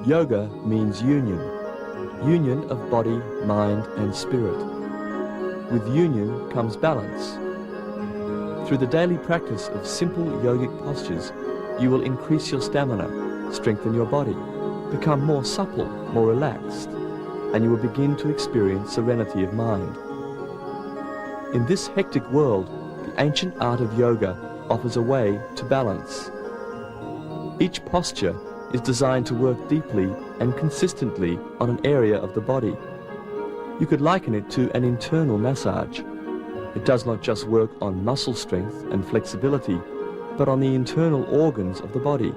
Yoga means union. Union of body, mind and spirit. With union comes balance. Through the daily practice of simple yogic postures, you will increase your stamina, strengthen your body, become more supple, more relaxed, and you will begin to experience serenity of mind. In this hectic world, the ancient art of yoga offers a way to balance. Each posture is designed to work deeply and consistently on an area of the body. You could liken it to an internal massage. It does not just work on muscle strength and flexibility, but on the internal organs of the body.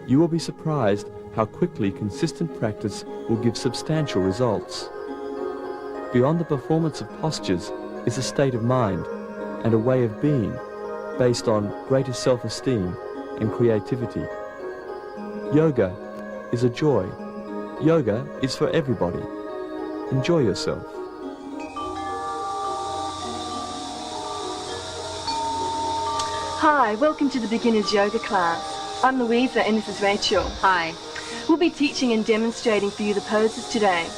You will be surprised how quickly consistent practice will give substantial results. Beyond the performance of postures is a state of mind and a way of being based on greater self-esteem and creativity. Yoga is a joy. Yoga is for everybody. Enjoy yourself. Hi, welcome to the Beginner's Yoga class. I'm Louisa and this is Rachel. Hi. We'll be teaching and demonstrating for you the poses today.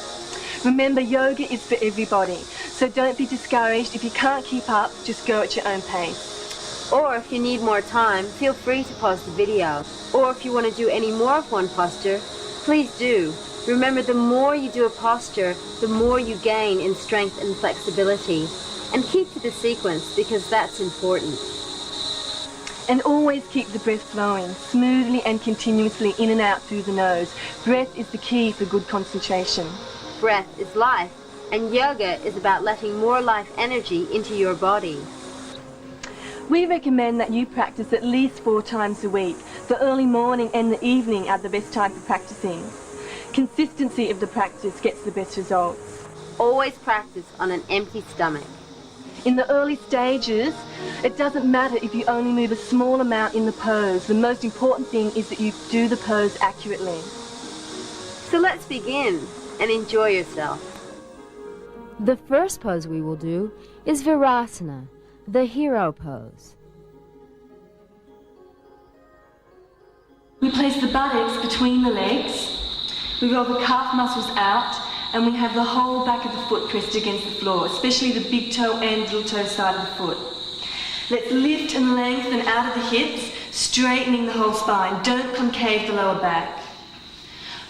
Remember, yoga is for everybody, so don't be discouraged. If you can't keep up, just go at your own pace. Or if you need more time, feel free to pause the video. Or if you want to do any more of one posture, please do. Remember, the more you do a posture, the more you gain in strength and flexibility. And keep to the sequence because that's important. And always keep the breath flowing, smoothly and continuously in and out through the nose. Breath is the key for good concentration. Breath is life, and yoga is about letting more life energy into your body. We recommend that you practice at least 4 times a week. The early morning and the evening are the best time for practicing. Consistency of the practice gets the best results. Always practice on an empty stomach. In the early stages, it doesn't matter if you only move a small amount in the pose. The most important thing is that you do the pose accurately. So let's begin and enjoy yourself. The first pose we will do is Virasana, the hero pose. We place the buttocks between the legs. We roll the calf muscles out, and we have the whole back of the foot pressed against the floor, especially the big toe and little toe side of the foot. Let's lift and lengthen out of the hips, straightening the whole spine. Don't concave the lower back.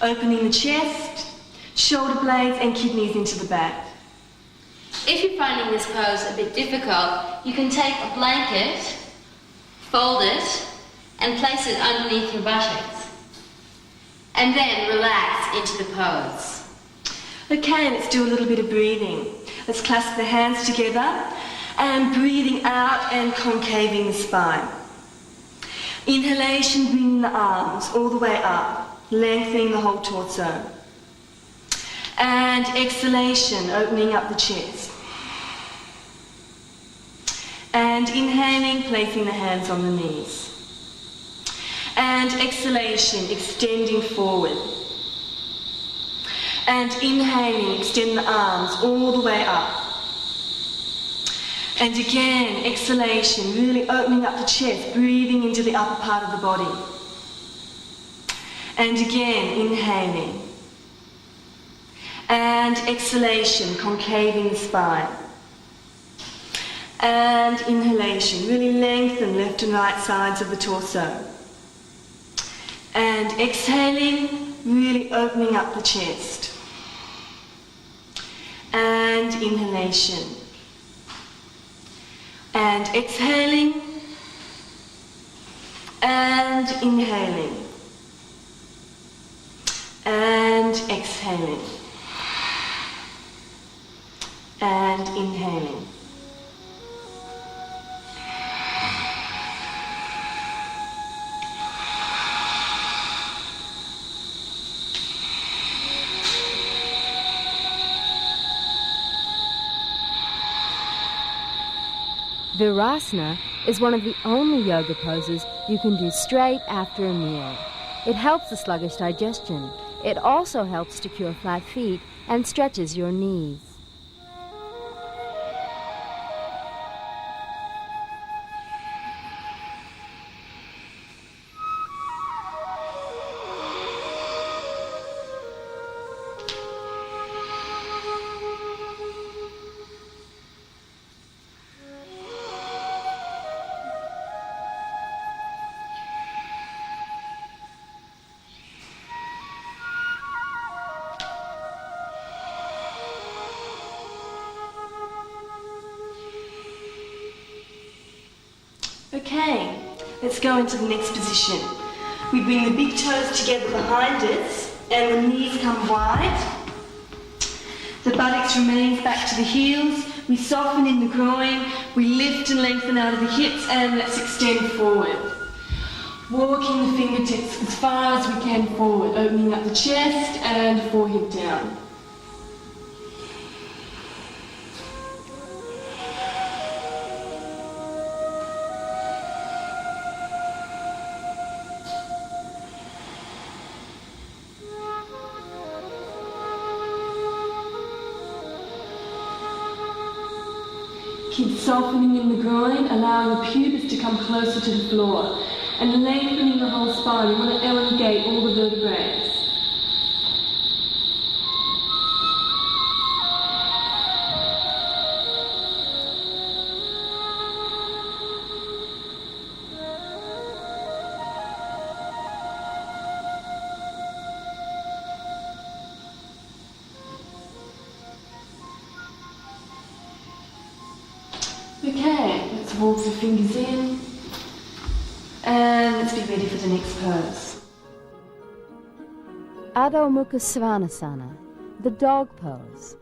Opening the chest, shoulder blades and kidneys into the back. If you're finding this pose a bit difficult, you can take a blanket, fold it, and place it underneath your buttocks. And then relax into the pose. Okay, let's do a little bit of breathing. Let's clasp the hands together and breathing out and concaving the spine. Inhalation, bringing the arms all the way up, lengthening the whole torso. And exhalation, opening up the chest. And inhaling, placing the hands on the knees. And exhalation, extending forward. And inhaling, extend the arms all the way up. And again, exhalation, really opening up the chest, breathing into the upper part of the body. And again, inhaling. And exhalation, concaving the spine. And inhalation, really lengthen left and right sides of the torso. And exhaling, really opening up the chest. And inhalation. And exhaling. And inhaling. And exhaling. And inhaling. Virasana is one of the only yoga poses you can do straight after a meal. It helps the sluggish digestion. It also helps to cure flat feet and stretches your knees. Okay, let's go into the next position. We bring the big toes together behind us and the knees come wide. The buttocks remains back to the heels. We soften in the groin. We lift and lengthen out of the hips and let's extend forward. Walking the fingertips as far as we can forward, opening up the chest and forehead down. Keep softening in the groin, allowing the pubis to come closer to the floor. And lengthening the whole spine. You want to elongate all the vertebrae. Okay, let's walk the fingers in. And let's be ready for the next pose. Adho Mukha Svanasana, the dog pose.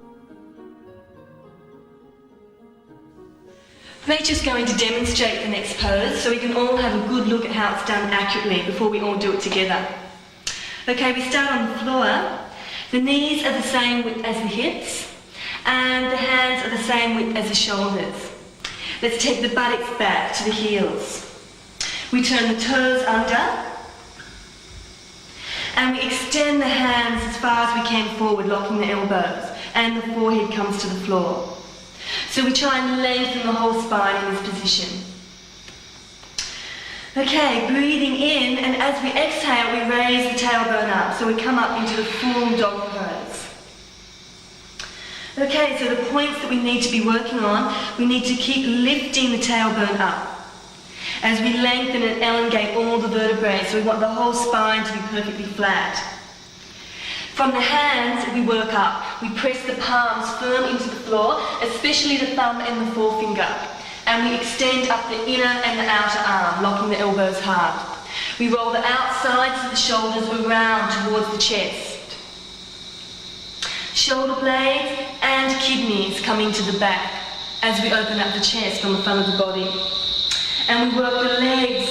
Rachel's going to demonstrate the next pose so we can all have a good look at how it's done accurately before we all do it together. Okay, we start on the floor. The knees are the same width as the hips and the hands are the same width as the shoulders. Let's take the buttocks back to the heels. We turn the toes under and we extend the hands as far as we can forward, locking the elbows, and the forehead comes to the floor. So we try and lengthen the whole spine in this position. Okay, breathing in, and as we exhale we raise the tailbone up, so we come up into the full dog pose. Okay, so the points that we need to be working on, we need to keep lifting the tailbone up as we lengthen and elongate all the vertebrae, so we want the whole spine to be perfectly flat. From the hands, we work up. We press the palms firm into the floor, especially the thumb and the forefinger, and we extend up the inner and the outer arm, locking the elbows hard. We roll the outsides of the shoulders around towards the chest. Shoulder blades and kidneys coming to the back as we open up the chest on the front of the body. And we work the legs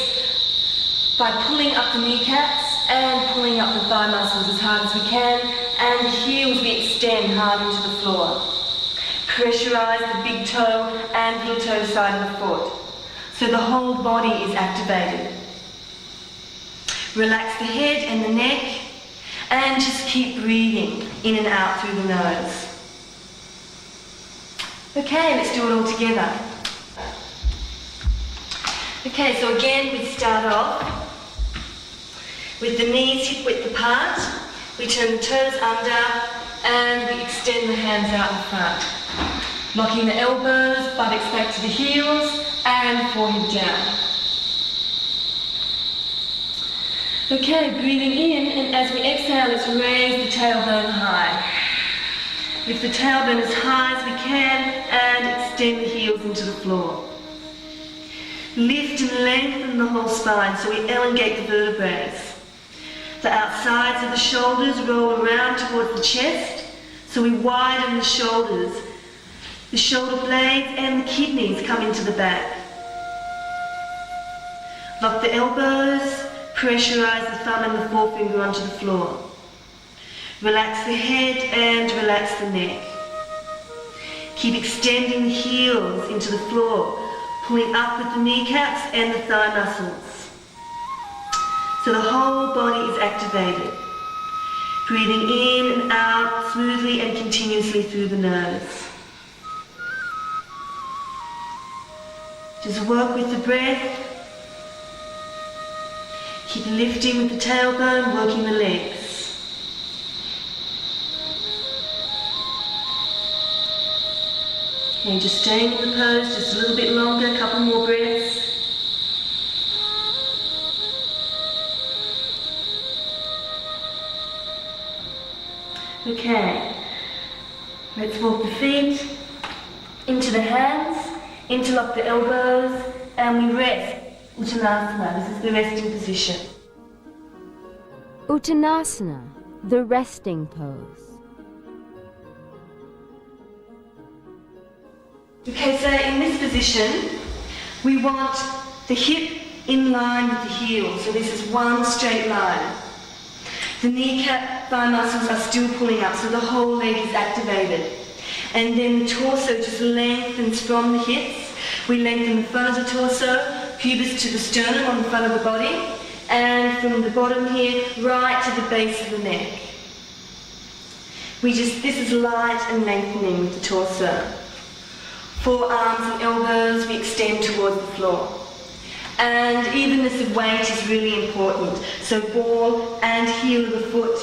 by pulling up the kneecaps and pulling up the thigh muscles as hard as we can, and the heels we extend hard into the floor. Pressurize the big toe and little toe side of the foot, so the whole body is activated. Relax the head and the neck, and just keep breathing in and out through the nose. Okay, let's do it all together. Okay, so again we start off with the knees hip width apart. We turn the toes under and we extend the hands out in front. Locking the elbows, buttocks back to the heels and forehead down. Okay, breathing in, and as we exhale, let's raise the tailbone high. Lift the tailbone as high as we can and extend the heels into the floor. Lift and lengthen the whole spine so we elongate the vertebrae. The outsides of the shoulders roll around towards the chest so we widen the shoulders. The shoulder blades and the kidneys come into the back. Lock the elbows, pressurize the thumb and the forefinger onto the floor. Relax the head and relax the neck. Keep extending the heels into the floor, pulling up with the kneecaps and the thigh muscles, so the whole body is activated. Breathing in and out smoothly and continuously through the nose. Just work with the breath. Keep lifting with the tailbone, working the legs. Okay, just staying in the pose just a little bit longer, a couple more breaths. Okay, let's walk the feet into the hands, interlock the elbows, and we rest Uttanasana, this is the resting position. Uttanasana, the resting pose. Okay, so in this position, we want the hip in line with the heel, so this is one straight line. The kneecap thigh muscles are still pulling up, so the whole leg is activated. And then the torso just lengthens from the hips. We lengthen the front of the torso, pubis to the sternum on the front of the body, and from the bottom here, right to the base of the neck. This is light and lengthening with the torso. Forearms and elbows, we extend towards the floor. And evenness of weight is really important. So ball and heel of the foot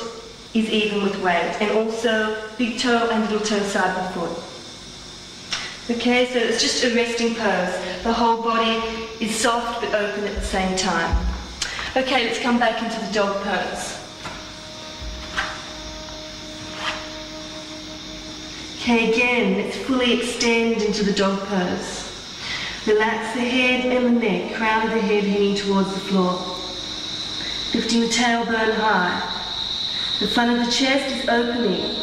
is even with weight. And also big toe and little toe side of the foot. Okay, so it's just a resting pose. The whole body is soft but open at the same time. Okay, let's come back into the dog pose. Okay, again, let's fully extend into the dog pose. Relax the head and the neck, crown of the head hanging towards the floor. Lifting the tailbone high. The front of the chest is opening.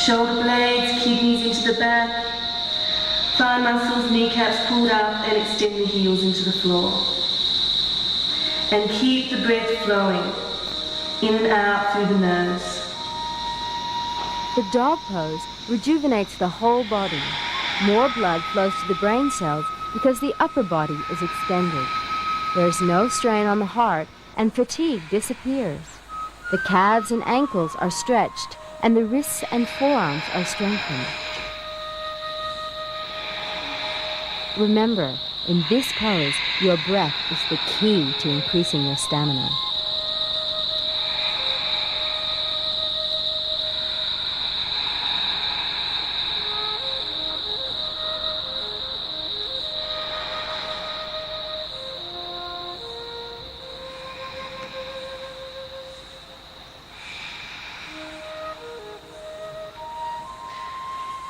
Shoulder blades, kidneys into the back. Thigh muscles, kneecaps pulled up, and extend the heels into the floor. And keep the breath flowing in and out through the nose. The dog pose rejuvenates the whole body. More blood flows to the brain cells because the upper body is extended. There's no strain on the heart and fatigue disappears. The calves and ankles are stretched and the wrists and forearms are strengthened. Remember, in this pose, your breath is the key to increasing your stamina.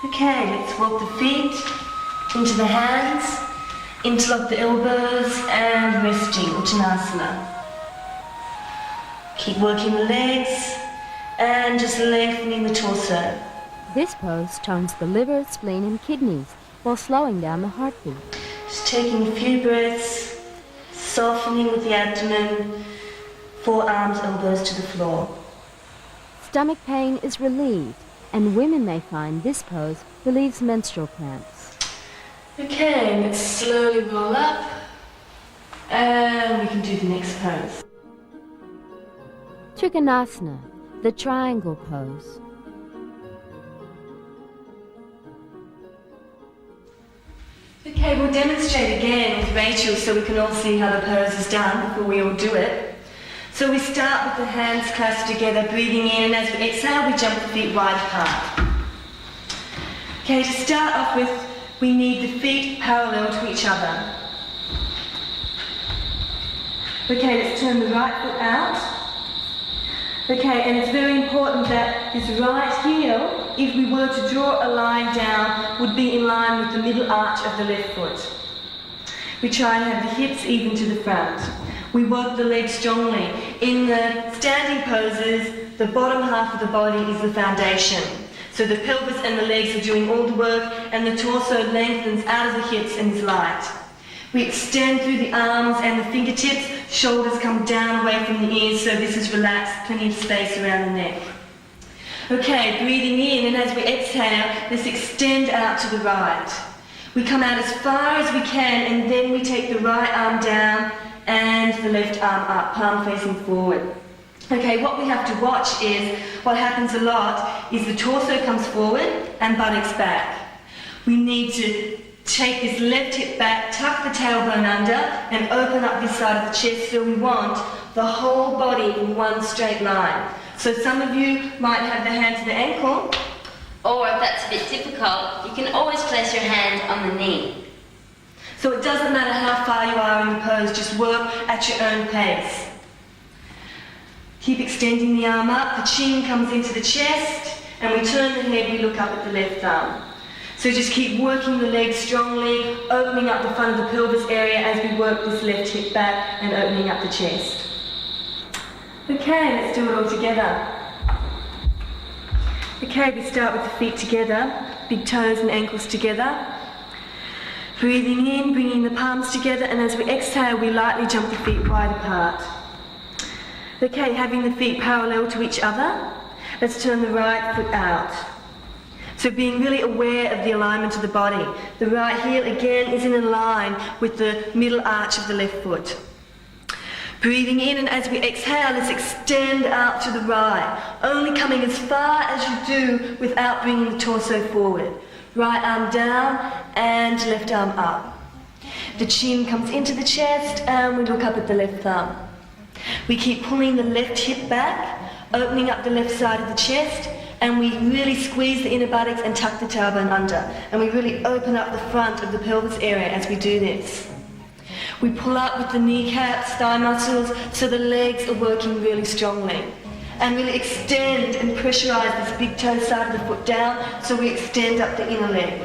Okay, let's walk the feet into the hands, interlock the elbows, and resting, Uttanasana. Keep working the legs and just lengthening the torso. This pose tones the liver, spleen, and kidneys while slowing down the heartbeat. Just taking a few breaths, softening with the abdomen, forearms, elbows to the floor. Stomach pain is relieved, and women may find this pose relieves menstrual cramps. Okay, let's slowly roll up, and we can do the next pose. Trikonasana, the triangle pose. Okay, we'll demonstrate again with Rachel so we can all see how the pose is done before we all do it. So we start with the hands clasped together, breathing in, and as we exhale, we jump the feet wide apart. Okay, to start off with, we need the feet parallel to each other. Okay, let's turn the right foot out. Okay, and it's very important that this right heel, if we were to draw a line down, would be in line with the middle arch of the left foot. We try and have the hips even to the front. We work the legs strongly. In the standing poses, the bottom half of the body is the foundation. So the pelvis and the legs are doing all the work, and the torso lengthens out of the hips and is light. We extend through the arms and the fingertips, shoulders come down away from the ears, so this is relaxed, plenty of space around the neck. Okay, breathing in, and as we exhale, let's extend out to the right. We come out as far as we can, and then we take the right arm down and the left arm up, palm facing forward. Okay, what we have to watch is, what happens a lot is the torso comes forward and buttocks back. We need to take this left hip back, tuck the tailbone under, and open up this side of the chest, so we want the whole body in one straight line. So some of you might have the hand to the ankle. Or if that's a bit difficult, you can always place your hand on the knee. So it doesn't matter how far you are in the pose, just work at your own pace. Keep extending the arm up, the chin comes into the chest, and we turn the head, we look up at the left arm. So just keep working the legs strongly, opening up the front of the pelvis area as we work this left hip back and opening up the chest. Okay, let's do it all together. Okay, we start with the feet together, big toes and ankles together. Breathing in, bringing the palms together, and as we exhale, we lightly jump the feet wide apart. Okay, having the feet parallel to each other, let's turn the right foot out. So being really aware of the alignment of the body. The right heel again is in line with the middle arch of the left foot. Breathing in, and as we exhale, let's extend out to the right, only coming as far as you do without bringing the torso forward. Right arm down and left arm up. The chin comes into the chest and we look up at the left thumb. We keep pulling the left hip back, opening up the left side of the chest, and we really squeeze the inner buttocks and tuck the tailbone under. And we really open up the front of the pelvis area as we do this. We pull up with the kneecaps, thigh muscles, so the legs are working really strongly. And really extend and pressurize this big toe side of the foot down, so we extend up the inner leg.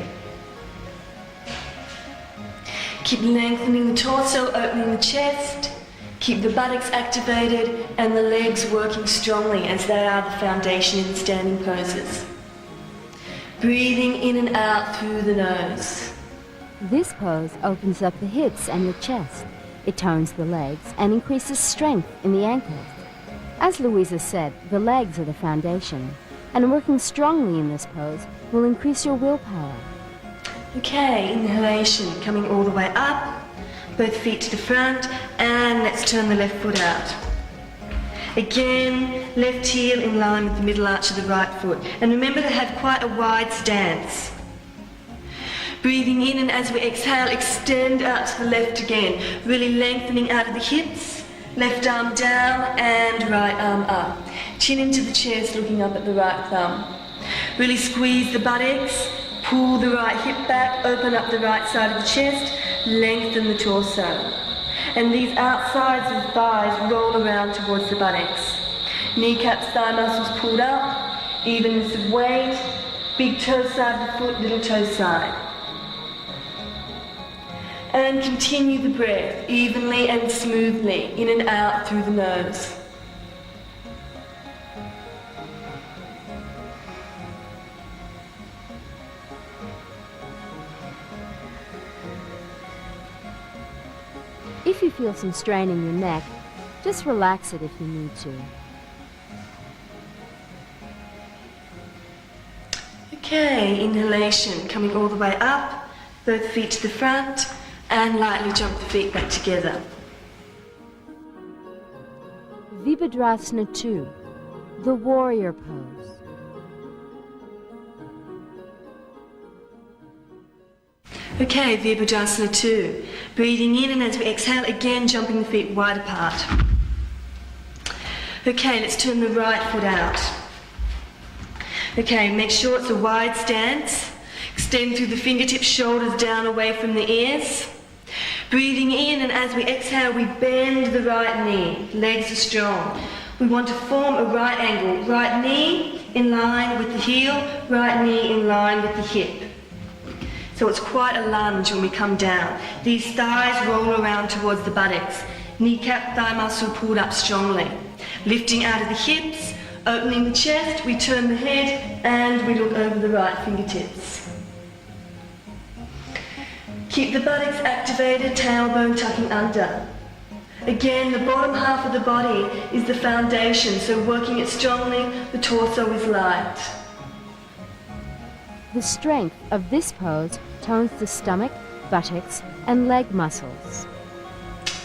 Keep lengthening the torso, opening the chest. Keep the buttocks activated and the legs working strongly, as they are the foundation in the standing poses. Breathing in and out through the nose. This pose opens up the hips and the chest. It tones the legs and increases strength in the ankles. As Louisa said, the legs are the foundation, and working strongly in this pose will increase your willpower. Okay, inhalation, coming all the way up, both feet to the front, and let's turn the left foot out. Again, left heel in line with the middle arch of the right foot, and remember to have quite a wide stance. Breathing in, and as we exhale, extend out to the left again, really lengthening out of the hips. Left arm down and right arm up. Chin into the chest, looking up at the right thumb. Really squeeze the buttocks, pull the right hip back, open up the right side of the chest, lengthen the torso. And these outsides of the thighs roll around towards the buttocks. Kneecaps, thigh muscles pulled up, evenness of weight, big toe side of the foot, little toe side. And continue the breath evenly and smoothly, in and out through the nose. If you feel some strain in your neck, just relax it if you need to. Okay, inhalation, coming all the way up, both feet to the front, and lightly jump the feet back together. Vibhadrasana 2, the warrior pose. Okay, Vibhadrasana 2. Breathing in, and as we exhale, again jumping the feet wide apart. Okay, let's turn the right foot out. Okay, make sure it's a wide stance. Extend through the fingertips, shoulders down away from the ears. Breathing in, and as we exhale, we bend the right knee. Legs are strong. We want to form a right angle. Right knee in line with the heel, right knee in line with the hip. So it's quite a lunge when we come down. These thighs roll around towards the buttocks. Kneecap, thigh muscle pulled up strongly. Lifting out of the hips, opening the chest, we turn the head and we look over the right fingertips. Keep the buttocks activated, tailbone tucking under. Again, the bottom half of the body is the foundation, so working it strongly, the torso is light. The strength of this pose tones the stomach, buttocks, and leg muscles.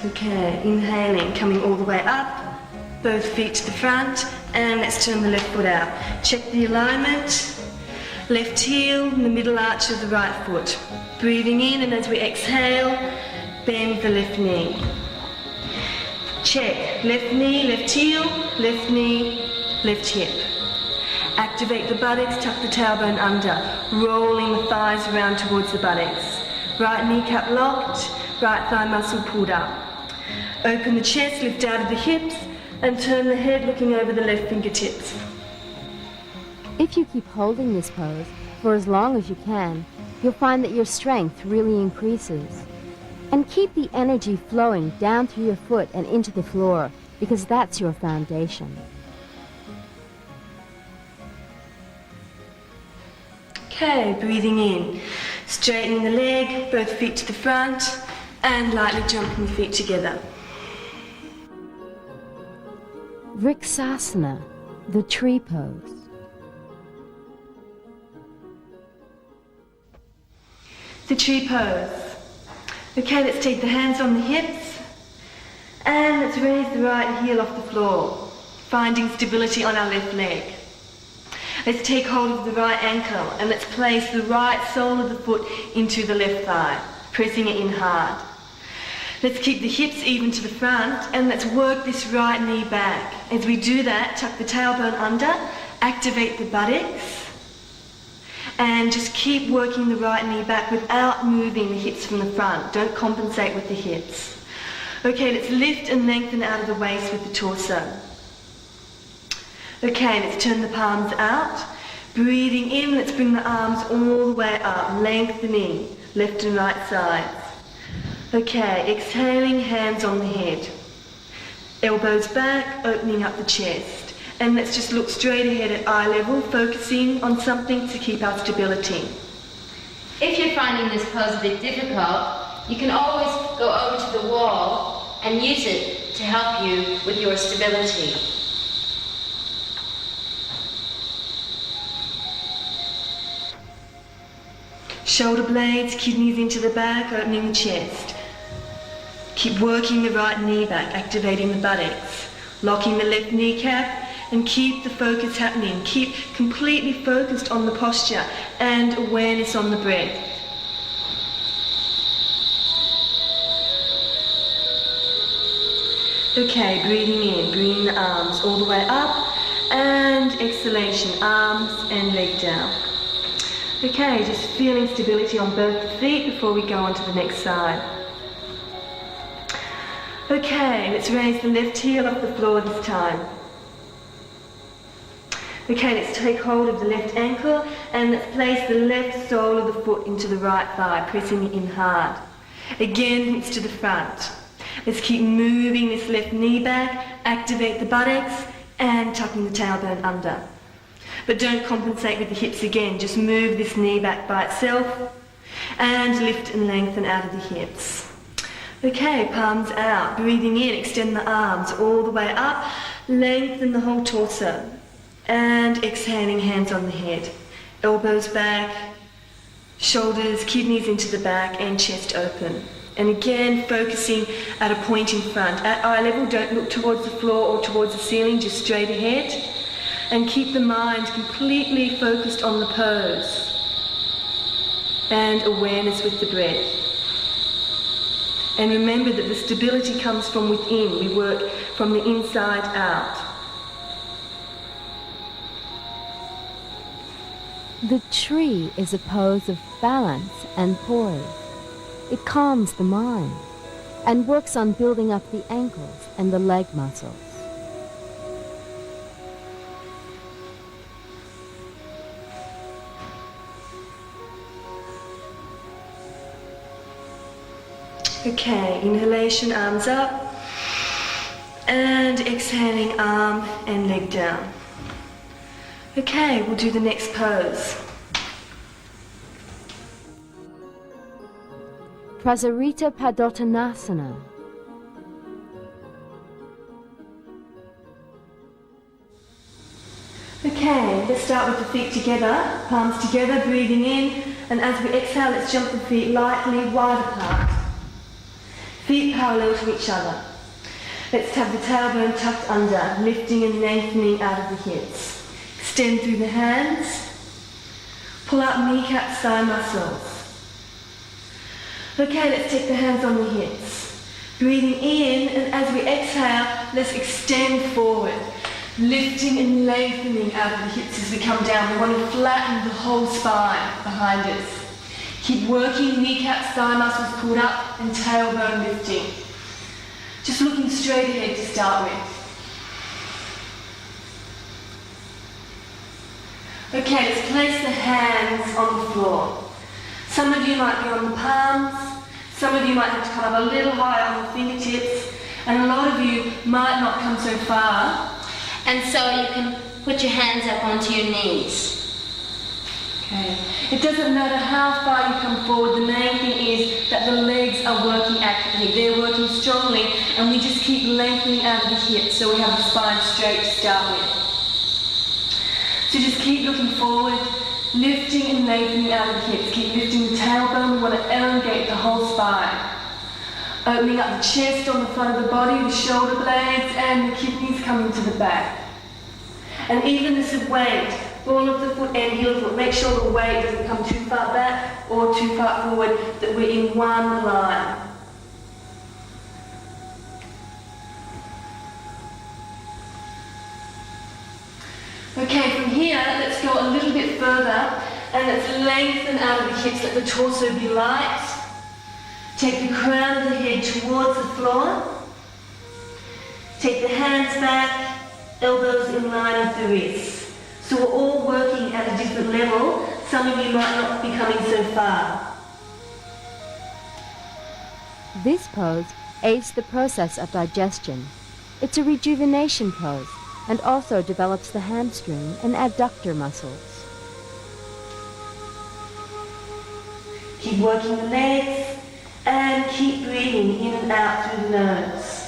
Okay, inhaling, coming all the way up, both feet to the front, and let's turn the left foot out. Check the alignment. Left heel in the middle arch of the right foot. Breathing in, and as we exhale, bend the left knee. Check. Left knee, left heel, left knee, left hip. Activate the buttocks, tuck the tailbone under, rolling the thighs around towards the buttocks. Right kneecap locked, right thigh muscle pulled up. Open the chest, lift out of the hips, and turn the head looking over the left fingertips. If you keep holding this pose for as long as you can, you'll find that your strength really increases. And keep the energy flowing down through your foot and into the floor, because that's your foundation. Okay, breathing in. Straightening the leg, both feet to the front, and lightly jumping the feet together. Vriksasana, the tree pose. The tree pose. Okay, let's take the hands on the hips and let's raise the right heel off the floor, finding stability on our left leg. Let's take hold of the right ankle and let's place the right sole of the foot into the left thigh, pressing it in hard. Let's keep the hips even to the front and let's work this right knee back. As we do that, tuck the tailbone under, activate the buttocks, and just keep working the right knee back without moving the hips from the front. Don't compensate with the hips. Okay, let's lift and lengthen out of the waist with the torso. Okay, let's turn the palms out. Breathing in, let's bring the arms all the way up, lengthening left and right sides. Okay, exhaling, hands on the head. Elbows back, opening up the chest. And let's just look straight ahead at eye level, focusing on something to keep our stability. If you're finding this pose a bit difficult, you can always go over to the wall and use it to help you with your stability. Shoulder blades, kidneys into the back, opening the chest. Keep working the right knee back, activating the buttocks, locking the left kneecap, and keep the focus happening. Keep completely focused on the posture and awareness on the breath. Okay, breathing in, bringing the arms all the way up, and exhalation, arms and leg down. Okay, just feeling stability on both the feet before we go on to the next side. Okay, let's raise the left heel off the floor this time. Okay, let's take hold of the left ankle and let's place the left sole of the foot into the right thigh, pressing it in hard. Again, hips to the front. Let's keep moving this left knee back, activate the buttocks and tucking the tailbone under. But don't compensate with the hips again, just move this knee back by itself and lift and lengthen out of the hips. Okay, palms out, breathing in, extend the arms all the way up, lengthen the whole torso. And exhaling, hands on the head, elbows back, shoulders, kidneys into the back and chest open. And again, focusing at a point in front. At eye level, don't look towards the floor or towards the ceiling, just straight ahead. And keep the mind completely focused on the pose. And awareness with the breath. And remember that the stability comes from within. We work from the inside out. The tree is a pose of balance and poise. It calms the mind and works on building up the ankles and the leg muscles. Okay, inhalation, arms up, and exhaling, arm and leg down. Okay, we'll do the next pose. Prasarita Padottanasana. Okay, let's start with the feet together, palms together, breathing in, and as we exhale, let's jump the feet lightly wide apart. Feet parallel to each other. Let's have the tailbone tucked under, lifting and lengthening out of the hips. Extend through the hands. Pull out kneecap, thigh muscles. Okay, let's take the hands on the hips. Breathing in, and as we exhale, let's extend forward. Lifting and lengthening out of the hips as we come down. We want to flatten the whole spine behind us. Keep working, kneecaps, thigh muscles pulled up, and tailbone lifting. Just looking straight ahead to start with. Okay, let's place the hands on the floor. Some of you might be on the palms, some of you might have to come up a little higher on the fingertips, and a lot of you might not come so far. And so you can put your hands up onto your knees. Okay. It doesn't matter how far you come forward, the main thing is that the legs are working accurately. They're working strongly, and we just keep lengthening out of the hips so we have the spine straight to start with. So just keep looking forward, lifting and lengthening out of the hips. Keep lifting the tailbone. We want to elongate the whole spine. Opening up the chest on the front of the body, the shoulder blades and the kidneys coming to the back. And evenness of weight, ball of the foot and heel of the foot. Make sure the weight doesn't come too far back or too far forward, that we're in one line. Okay, from here, let's go a little bit further and let's lengthen out of the hips, let the torso be light. Take the crown of the head towards the floor. Take the hands back, elbows in line with the wrists. So we're all working at a different level. Some of you might not be coming so far. This pose aids the process of digestion. It's a rejuvenation pose and also develops the hamstring and adductor muscles. Keep working the legs and keep breathing in and out through the nose.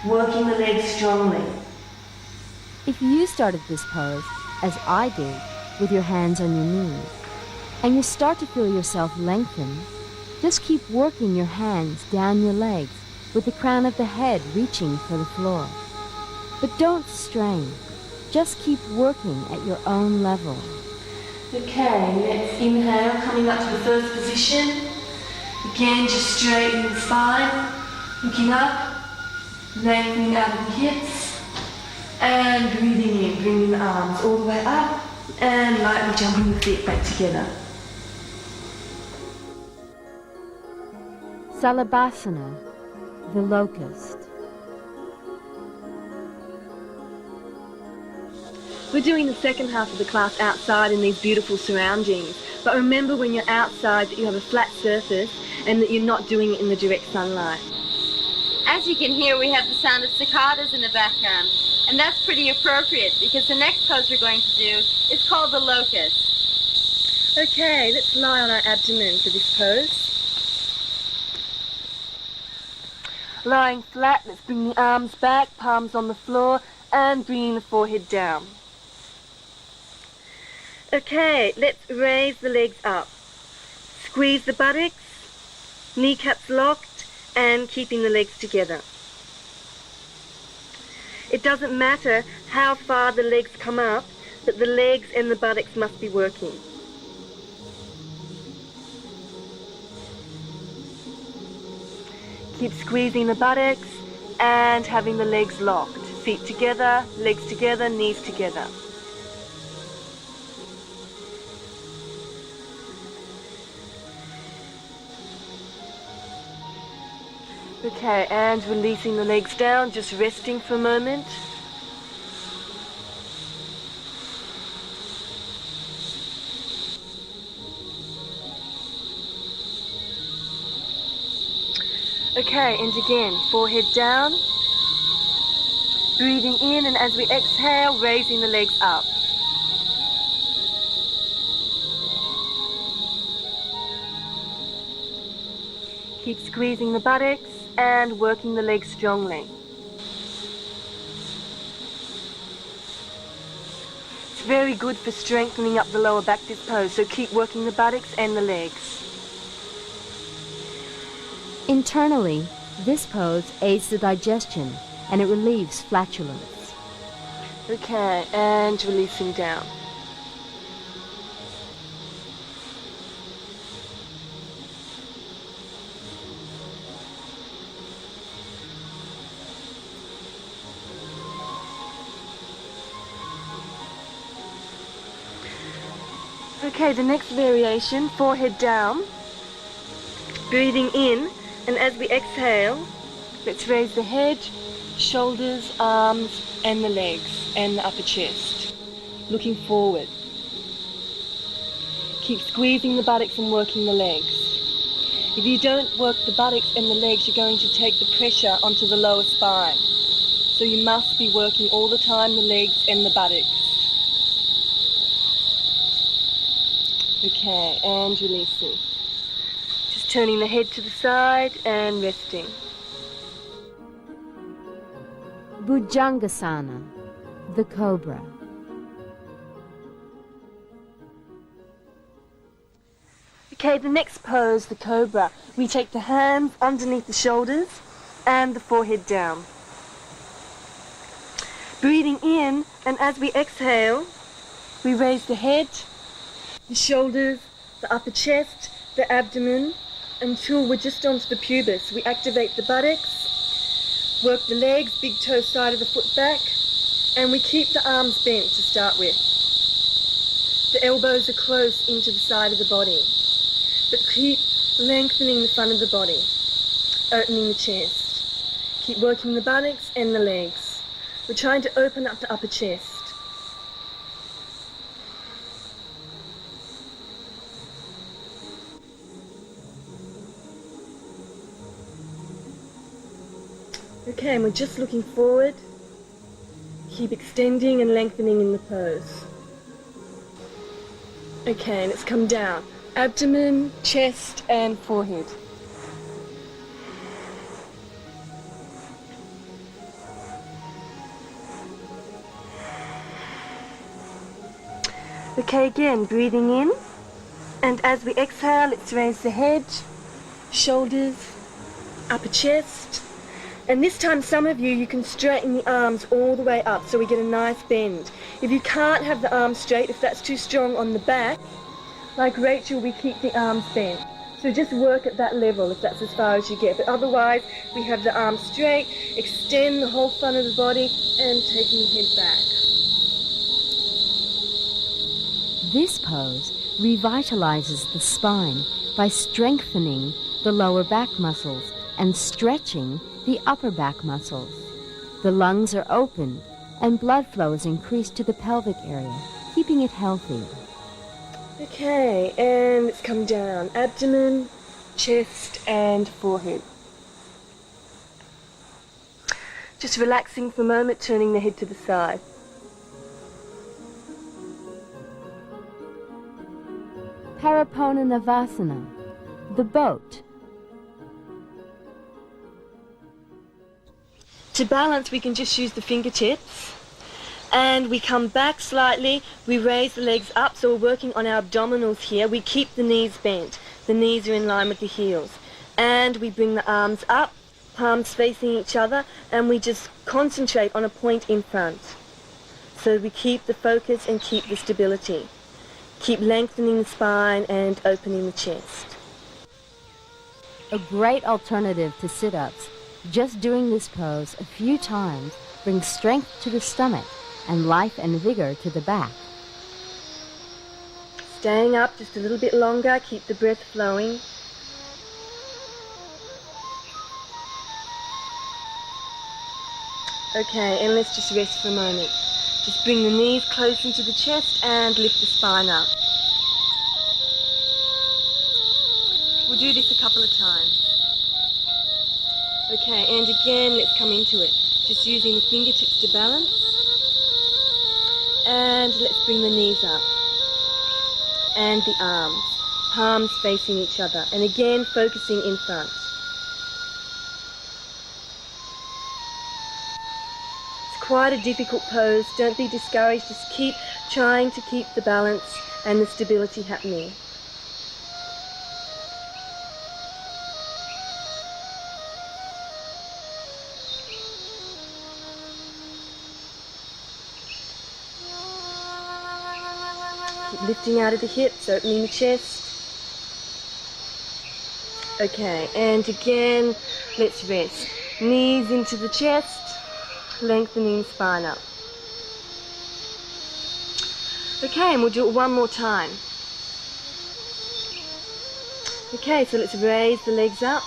Working the legs strongly. If you started this pose, as I did, with your hands on your knees, and you start to feel yourself lengthen, just keep working your hands down your legs with the crown of the head reaching for the floor. But don't strain. Just keep working at your own level. Okay, let's inhale, coming up to the first position. Again, just straightening the spine, looking up, lengthening out of the hips, and breathing in, bringing the arms all the way up, and lightly jumping the feet back together. Salabhasana, the locust. We're doing the second half of the class outside in these beautiful surroundings. But remember when you're outside that you have a flat surface and that you're not doing it in the direct sunlight. As you can hear, we have the sound of cicadas in the background. And that's pretty appropriate because the next pose we're going to do is called the locust. Okay, let's lie on our abdomen for this pose. Lying flat, let's bring the arms back, palms on the floor, and bringing the forehead down. Okay, let's raise the legs up. Squeeze the buttocks, kneecaps locked, and keeping the legs together. It doesn't matter how far the legs come up, but the legs and the buttocks must be working. Keep squeezing the buttocks and having the legs locked. Feet together, legs together, knees together. Okay, and releasing the legs down, just resting for a moment. Okay, and again, forehead down. Breathing in, and as we exhale, raising the legs up. Keep squeezing the buttocks and working the legs strongly. It's very good for strengthening up the lower back, this pose, so keep working the buttocks and the legs. Internally, this pose aids the digestion and it relieves flatulence. Okay, and releasing down. Okay, the next variation, forehead down, breathing in, and as we exhale, let's raise the head, shoulders, arms, and the legs, and the upper chest, looking forward. Keep squeezing the buttocks and working the legs. If you don't work the buttocks and the legs, you're going to take the pressure onto the lower spine. So you must be working all the time the legs and the buttocks. Okay, and releasing. Just turning the head to the side and resting. Bhujangasana, the cobra. Okay, the next pose, the cobra, we take the hands underneath the shoulders and the forehead down. Breathing in, and as we exhale, we raise the head, the shoulders, the upper chest, the abdomen, until we're just onto the pubis. We activate the buttocks, work the legs, big toe side of the foot back, and we keep the arms bent to start with. The elbows are close into the side of the body, but keep lengthening the front of the body, opening the chest. Keep working the buttocks and the legs. We're trying to open up the upper chest. Okay, and we're just looking forward. Keep extending and lengthening in the pose. Okay, let's come down. Abdomen, chest, and forehead. Okay, again, breathing in. And as we exhale, let's raise the head, shoulders, upper chest. And this time, some of you can straighten the arms all the way up so we get a nice bend. If you can't have the arms straight, if that's too strong on the back, like Rachel, we keep the arms bent. So just work at that level if that's as far as you get. But otherwise, we have the arms straight, extend the whole front of the body, and taking the head back. This pose revitalizes the spine by strengthening the lower back muscles and stretching the upper back muscles. The lungs are open and blood flow is increased to the pelvic area, keeping it healthy. Okay, and let's come down. Abdomen, chest, and forehead. Just relaxing for a moment, turning the head to the side. Paraponanavasana, the boat. To balance, we can just use the fingertips. And we come back slightly, we raise the legs up, so we're working on our abdominals here. We keep the knees bent. The knees are in line with the heels. And we bring the arms up, palms facing each other, and we just concentrate on a point in front. So we keep the focus and keep the stability. Keep lengthening the spine and opening the chest. A great alternative to sit-ups. Just doing this pose a few times brings strength to the stomach and life and vigor to the back. Staying up just a little bit longer, keep the breath flowing. Okay, and let's just rest for a moment. Just bring the knees close into the chest and lift the spine up. We'll do this a couple of times. Okay, and again, let's come into it. Just using the fingertips to balance. And let's bring the knees up. And the arms. Palms facing each other. And again, focusing in front. It's quite a difficult pose. Don't be discouraged. Just keep trying to keep the balance and the stability happening. Lifting out of the hips, opening the chest. Okay, and again, let's rest. Knees into the chest, lengthening the spine up. Okay, and we'll do it one more time. Okay, so let's raise the legs up,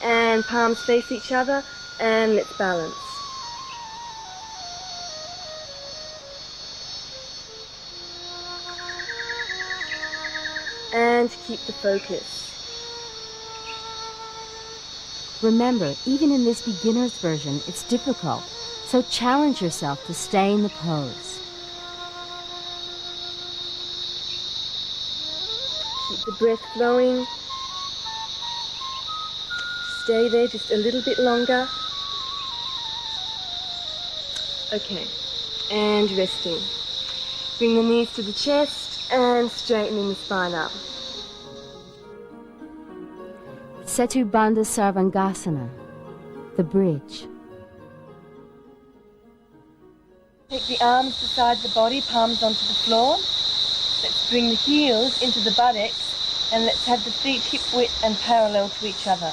and palms face each other, and let's balance. and keep the focus. Remember, even in this beginner's version, it's difficult, so challenge yourself to stay in the pose. Keep the breath flowing. Stay there just a little bit longer. Okay, and resting. Bring the knees to the chest and straightening the spine up. Setu Bandha Sarvangasana, the bridge. Take the arms beside the body, palms onto the floor. Let's bring the heels into the buttocks and let's have the feet hip width and parallel to each other.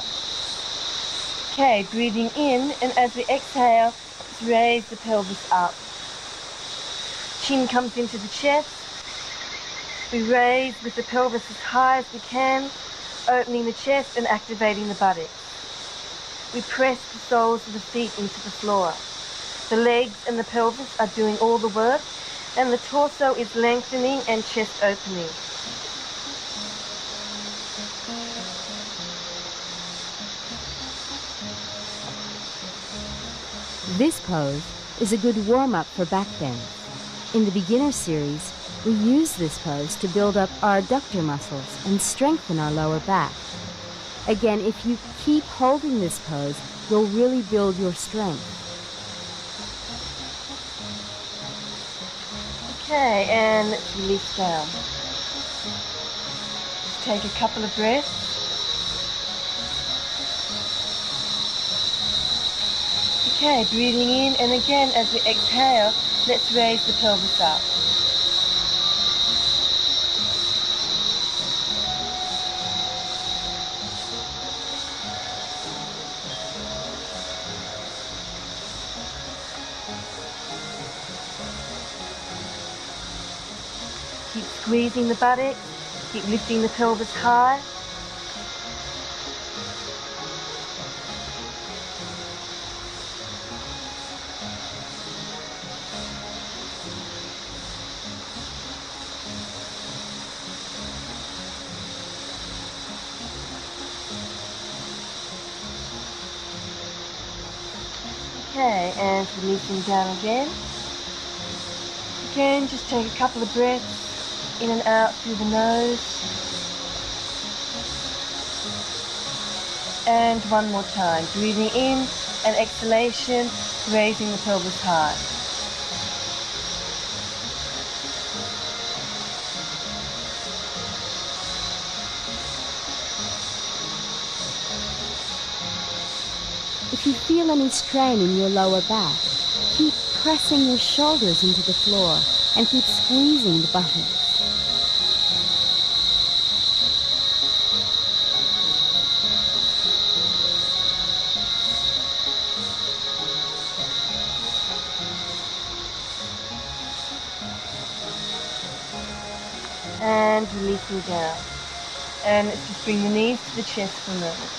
Okay, breathing in, and as we exhale, let's raise the pelvis up. Chin comes into the chest. We raise with the pelvis as high as we can, opening the chest and activating the buttocks. We press the soles of the feet into the floor. The legs and the pelvis are doing all the work, and the torso is lengthening and chest opening. This pose is a good warm-up for back bend. In the beginner series, we use this pose to build up our adductor muscles and strengthen our lower back. Again, if you keep holding this pose, you'll really build your strength. Okay, and let's release down. Just take a couple of breaths. Okay, breathing in, and again as we exhale, let's raise the pelvis up. Keep squeezing the buttocks, keep lifting the pelvis high. Okay, and releasing down again. Again, just take a couple of breaths in and out through the nose. And one more time, breathing in and exhalation, raising the pelvis high. If you feel any strain in your lower back, keep pressing your shoulders into the floor and keep squeezing the buttocks. And releasing down. And let's just bring the knees to the chest for a moment.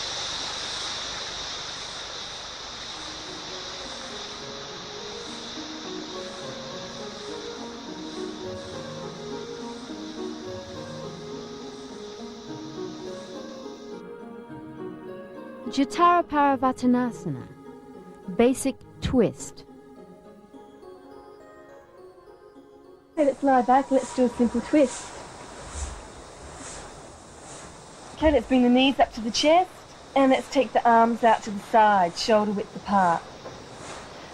Jatara Parivartanasana, basic twist. Okay, let's lie back, let's do a simple twist. Okay, let's bring the knees up to the chest, and let's take the arms out to the side, shoulder width apart.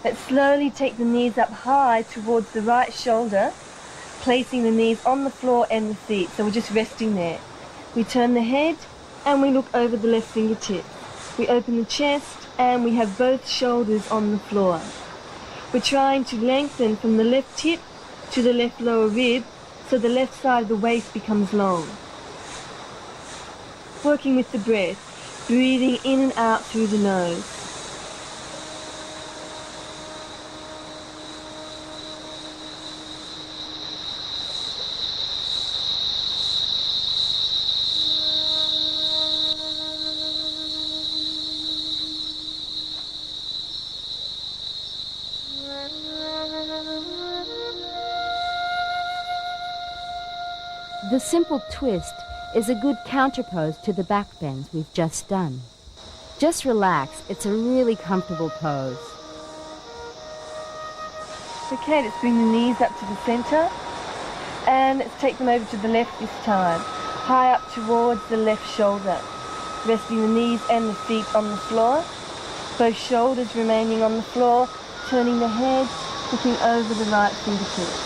Let's slowly take the knees up high towards the right shoulder, placing the knees on the floor and the feet, so we're just resting there. We turn the head, and we look over the left fingertip. We open the chest, and we have both shoulders on the floor. We're trying to lengthen from the left hip to the left lower rib, so the left side of the waist becomes long. Working with the breath, breathing in and out through the nose. The simple twist is a good counterpose to the back bends we've just done. Just relax, it's a really comfortable pose. Okay, let's bring the knees up to the centre and let's take them over to the left this time, high up towards the left shoulder, resting the knees and the feet on the floor, both shoulders remaining on the floor, turning the head, looking over the right fingertips.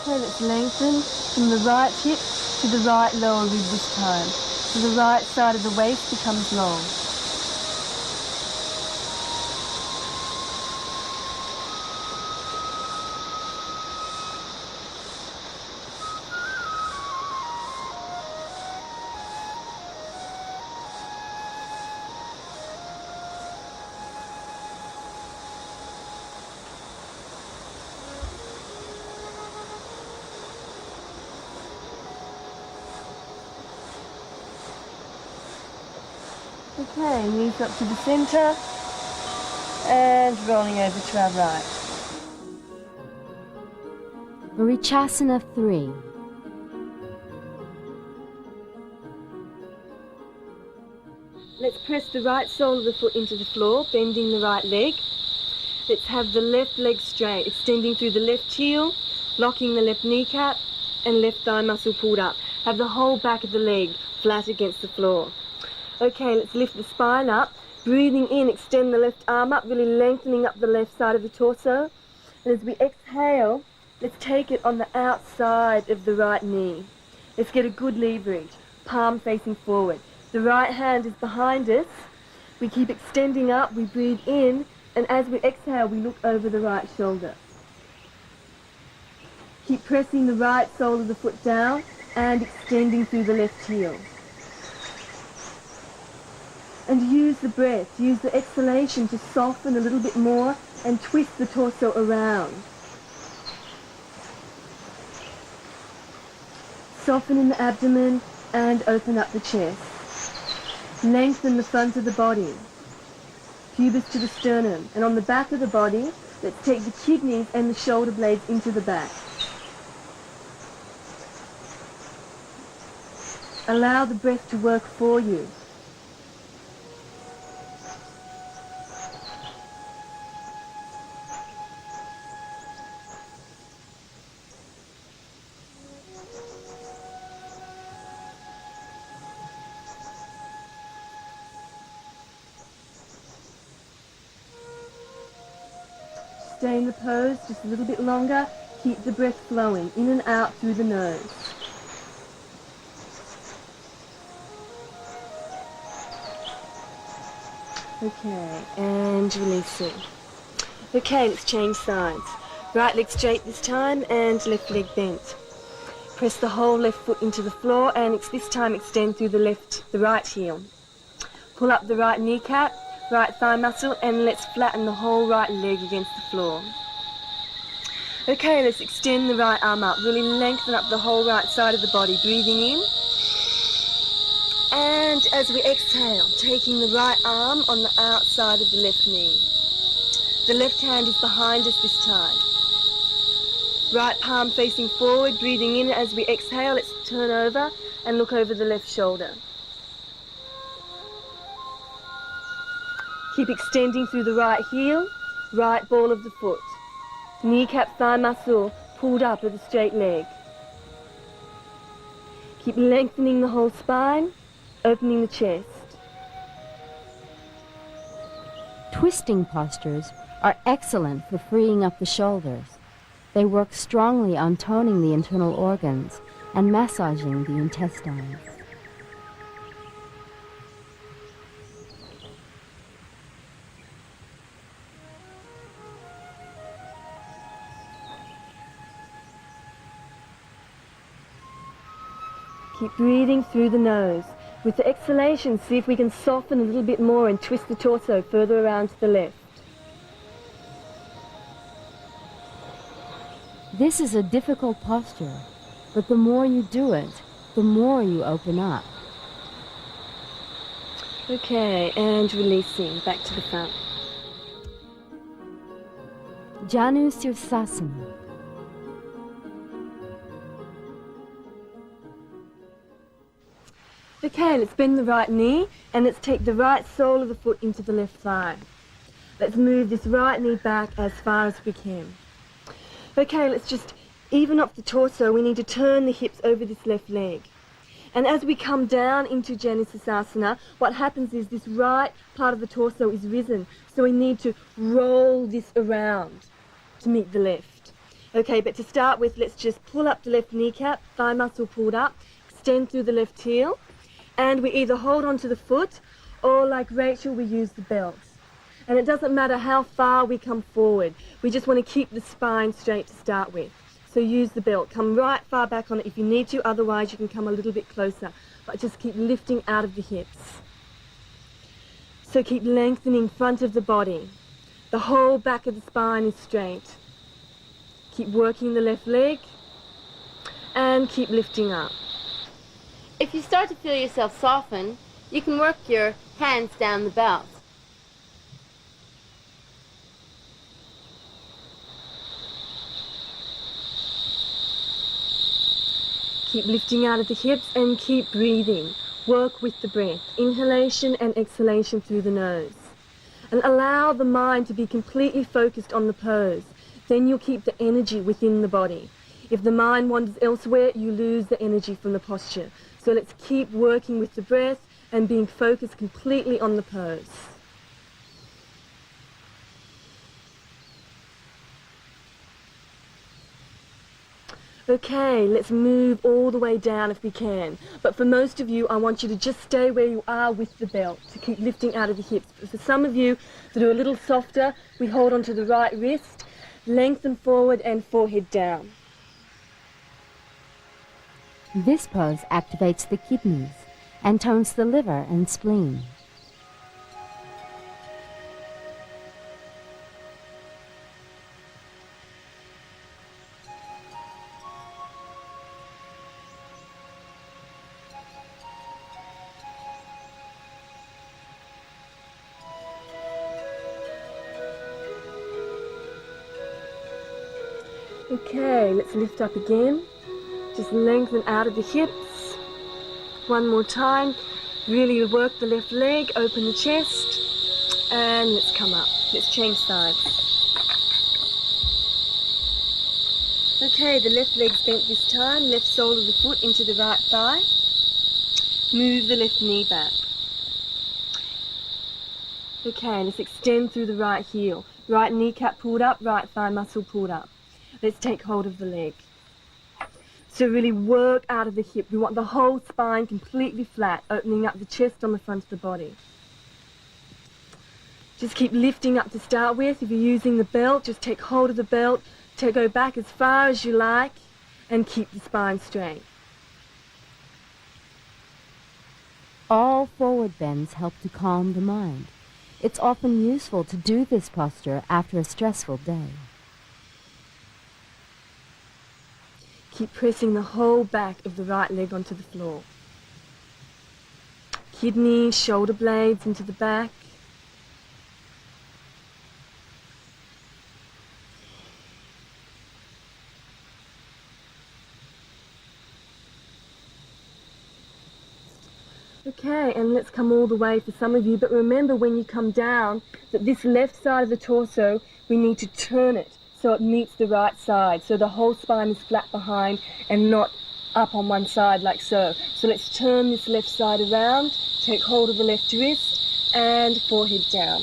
Okay, let's lengthen from the right hip to the right lower rib this time. So the right side of the waist becomes long. Okay, knees up to the centre and rolling over to our right. Vrichasana 3. Let's press the right sole of the foot into the floor, bending the right leg. Let's have the left leg straight, extending through the left heel, locking the left kneecap and left thigh muscle pulled up. Have the whole back of the leg flat against the floor. Okay, let's lift the spine up. Breathing in, extend the left arm up, really lengthening up the left side of the torso. And as we exhale, let's take it on the outside of the right knee. Let's get a good leverage, palm facing forward. The right hand is behind us. We keep extending up, we breathe in, and as we exhale, we look over the right shoulder. Keep pressing the right sole of the foot down and extending through the left heel. And use the breath, use the exhalation to soften a little bit more and twist the torso around. Soften in the abdomen and open up the chest. Lengthen the front of the body, pubis to the sternum. And on the back of the body, let's take the kidneys and the shoulder blades into the back. Allow the breath to work for you. Stay in the pose just a little bit longer. Keep the breath flowing in and out through the nose. Okay, and release it. Okay, let's change sides. Right leg straight this time and left leg bent. Press the whole left foot into the floor and this time extend through the right heel. Pull up the right kneecap, right thigh muscle, and let's flatten the whole right leg against the floor. Okay, let's extend the right arm up, really lengthen up the whole right side of the body, breathing in. And as we exhale, taking the right arm on the outside of the left knee. The left hand is behind us this time. Right palm facing forward, breathing in. As we exhale, let's turn over and look over the left shoulder. Keep extending through the right heel, right ball of the foot. Kneecap, thigh muscle pulled up at the straight leg. Keep lengthening the whole spine, opening the chest. Twisting postures are excellent for freeing up the shoulders. They work strongly on toning the internal organs and massaging the intestines. Keep breathing through the nose. With the exhalation, see if we can soften a little bit more and twist the torso further around to the left. This is a difficult posture, but the more you do it, the more you open up. Okay, and releasing back to the front. Janu Sirsasana. Okay, let's bend the right knee and let's take the right sole of the foot into the left thigh. Let's move this right knee back as far as we can. Okay, let's just even up the torso. We need to turn the hips over this left leg. And as we come down into Janu Sirsasana, what happens is this right part of the torso is risen. So we need to roll this around to meet the left. Okay, but to start with, let's just pull up the left kneecap, thigh muscle pulled up, extend through the left heel, and we either hold onto the foot or, like Rachel, we use the belt. And it doesn't matter how far we come forward. We just want to keep the spine straight to start with. So use the belt. Come right far back on it if you need to, otherwise you can come a little bit closer. But just keep lifting out of the hips. So keep lengthening front of the body. The whole back of the spine is straight. Keep working the left leg and keep lifting up. If you start to feel yourself soften, you can work your hands down the belt. Keep lifting out of the hips and keep breathing. Work with the breath, inhalation and exhalation through the nose. And allow the mind to be completely focused on the pose. Then you'll keep the energy within the body. If the mind wanders elsewhere, you lose the energy from the posture. So let's keep working with the breath and being focused completely on the pose. Okay, let's move all the way down if we can. But for most of you, I want you to just stay where you are with the belt to keep lifting out of the hips. But for some of you that are a little softer, we hold onto the right wrist, lengthen forward and forehead down. This pose activates the kidneys and tones the liver and spleen. Okay, let's lift up again. Just lengthen out of the hips. One more time. Really work the left leg, open the chest, and let's come up. Let's change sides. Okay, the left leg's bent this time. Left sole of the foot into the right thigh. Move the left knee back. Okay, let's extend through the right heel. Right kneecap pulled up, right thigh muscle pulled up. Let's take hold of the leg. So really work out of the hip. We want the whole spine completely flat, opening up the chest on the front of the body. Just keep lifting up to start with. If you're using the belt, just take hold of the belt, go back as far as you like, and keep the spine straight. All forward bends help to calm the mind. It's often useful to do this posture after a stressful day. Keep pressing the whole back of the right leg onto the floor. Kidneys, shoulder blades into the back. Okay, and let's come all the way for some of you, but remember when you come down that this left side of the torso, we need to turn it so it meets the right side, so the whole spine is flat behind and not up on one side like so. So let's turn this left side around, take hold of the left wrist and forehead down.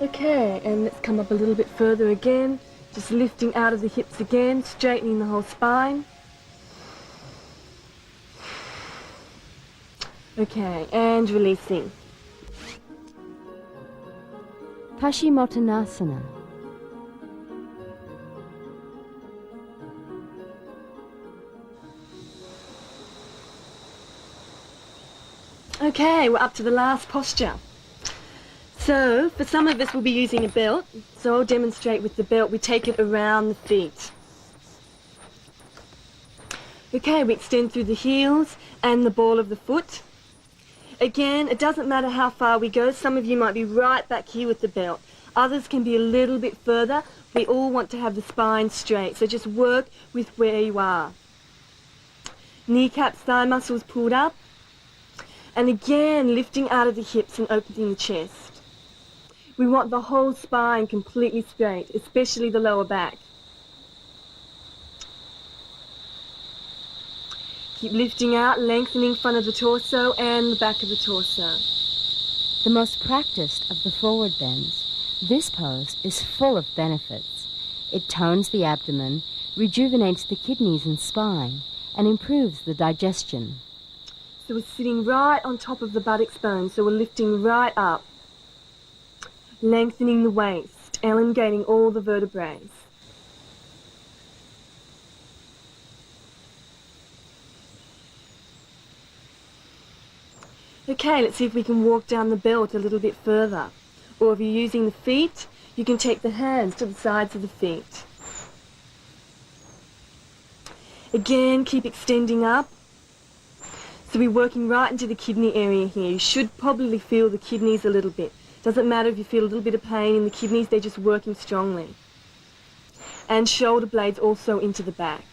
Okay, and let's come up a little bit further again. Just lifting out of the hips again, straightening the whole spine. Okay, and releasing. Paschimottanasana. Okay, we're up to the last posture. So, for some of us we'll be using a belt, so I'll demonstrate with the belt. We take it around the feet. Okay, we extend through the heels and the ball of the foot. Again, it doesn't matter how far we go. Some of you might be right back here with the belt. Others can be a little bit further. We all want to have the spine straight, so just work with where you are. Kneecaps, thigh muscles pulled up. And again, lifting out of the hips and opening the chest. We want the whole spine completely straight, especially the lower back. Keep lifting out, lengthening front of the torso and the back of the torso. The most practiced of the forward bends, this pose is full of benefits. It tones the abdomen, rejuvenates the kidneys and spine, and improves the digestion. So we're sitting right on top of the buttocks bone, so we're lifting right up. Lengthening the waist, elongating all the vertebrae. Okay, let's see if we can walk down the belt a little bit further. Or if you're using the feet, you can take the hands to the sides of the feet. Again, keep extending up. So we're working right into the kidney area here. You should probably feel the kidneys a little bit. Doesn't matter if you feel a little bit of pain in the kidneys, they're just working strongly. And shoulder blades also into the back.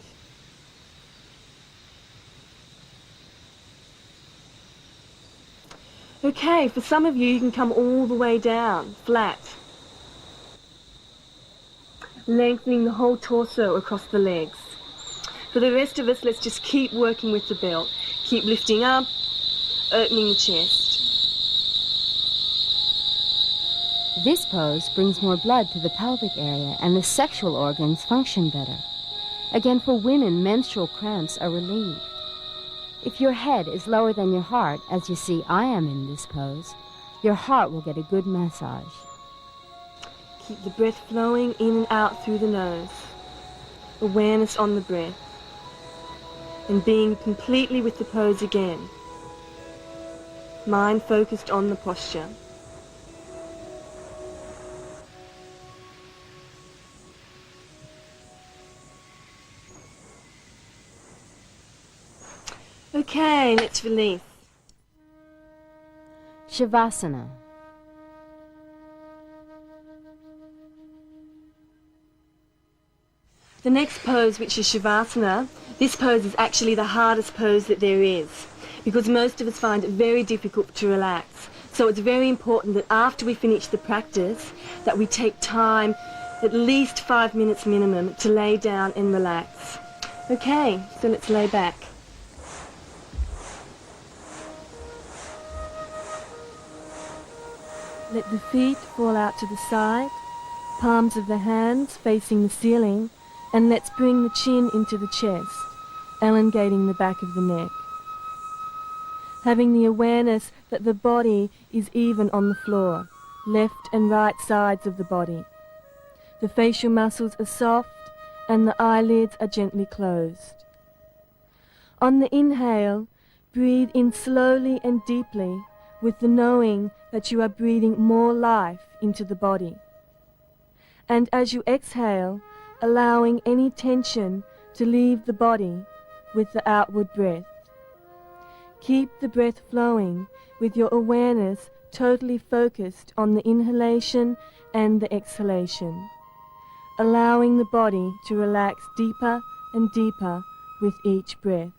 Okay, for some of you, you can come all the way down, flat. Lengthening the whole torso across the legs. For the rest of us, let's just keep working with the belt. Keep lifting up, opening the chest. This pose brings more blood to the pelvic area and the sexual organs function better. Again, for women, menstrual cramps are relieved. If your head is lower than your heart, as you see I am in this pose, your heart will get a good massage. Keep the breath flowing in and out through the nose. Awareness on the breath. And being completely with the pose again. Mind focused on the posture. Okay, let's release. Shavasana. The next pose, which is Shavasana, this pose is actually the hardest pose that there is, because most of us find it very difficult to relax. So it's very important that after we finish the practice, that we take time, at least 5 minutes minimum, to lay down and relax. Okay, so let's lay back. Let the feet fall out to the side, palms of the hands facing the ceiling, and let's bring the chin into the chest, elongating the back of the neck. Having the awareness that the body is even on the floor, left and right sides of the body. The facial muscles are soft and the eyelids are gently closed. On the inhale, breathe in slowly and deeply with the knowing that you are breathing more life into the body. And as you exhale, allowing any tension to leave the body with the outward breath. Keep the breath flowing with your awareness totally focused on the inhalation and the exhalation, allowing the body to relax deeper and deeper with each breath.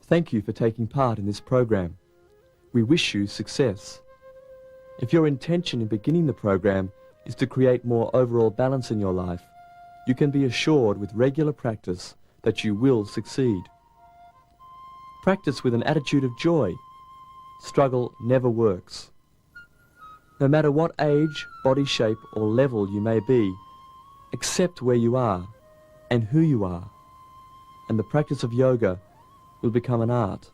Thank you for taking part in this program. We wish you success. If your intention in beginning the program is to create more overall balance in your life, you can be assured with regular practice that you will succeed. Practice with an attitude of joy. Struggle never works. No matter what age, body shape or level you may be, accept where you are and who you are, and the practice of yoga will become an art.